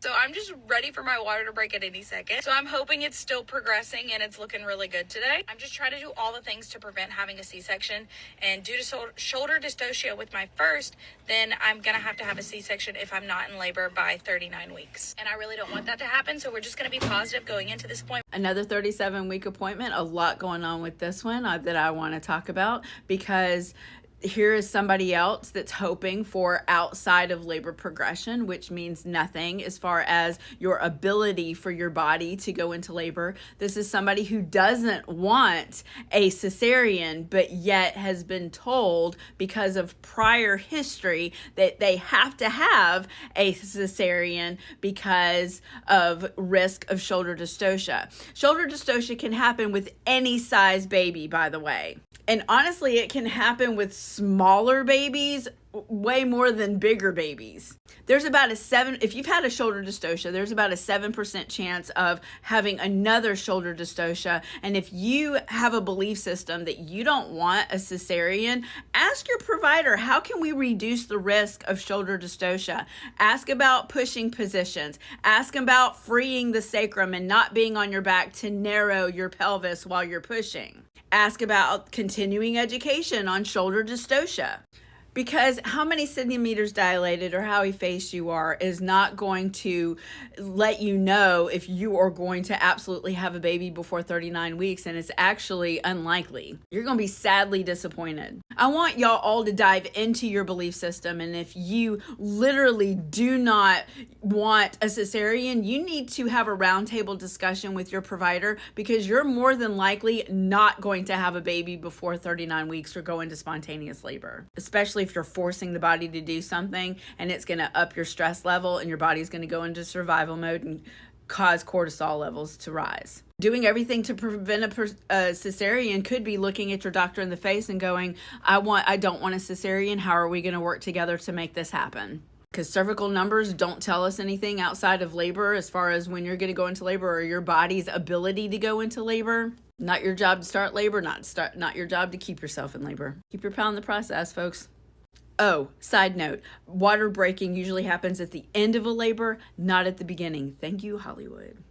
So I'm just ready for my water to break at any second. So I'm hoping it's still progressing and it's looking really good today. I'm just trying to do all the things to prevent having a C-section. And due to shoulder dystocia with my first, then I'm going to have a C-section if I'm not in labor by 39 weeks. And I really don't want that to happen. So we're just going to be positive going into this point. Another 37-week appointment. A lot going on with this one that I want to talk about, because here is somebody else that's hoping for outside of labor progression, which means nothing as far as your ability for your body to go into labor. This is somebody who doesn't want a cesarean, but yet has been told because of prior history that they have to have a cesarean because of risk of shoulder dystocia. Shoulder dystocia can happen with any size baby, by the way. And honestly, it can happen with smaller babies way more than bigger babies. There's about if you've had a shoulder dystocia, there's about a 7% chance of having another shoulder dystocia. And if you have a belief system that you don't want a cesarean, ask your provider, how can we reduce the risk of shoulder dystocia? Ask about pushing positions. Ask about freeing the sacrum and not being on your back to narrow your pelvis while you're pushing. Ask about continuing education on shoulder dystocia. Because how many centimeters dilated or how effaced you are is not going to let you know if you are going to absolutely have a baby before 39 weeks, and it's actually unlikely. You're going to be sadly disappointed. I want y'all all to dive into your belief system, and if you literally do not want a cesarean, you need to have a roundtable discussion with your provider, because you're more than likely not going to have a baby before 39 weeks or go into spontaneous labor, especially if you're forcing the body to do something and it's going to up your stress level and your body's going to go into survival mode and cause cortisol levels to rise. Doing everything to prevent a cesarean could be looking at your doctor in the face and going, I don't want a cesarean. How are we going to work together to make this happen? Because cervical numbers don't tell us anything outside of labor as far as when you're going to go into labor or your body's ability to go into labor. Not your job to start labor, not your job to keep yourself in labor. Keep your pal in the process, folks. Oh, side note, water breaking usually happens at the end of a labor, not at the beginning. Thank you, Hollywood.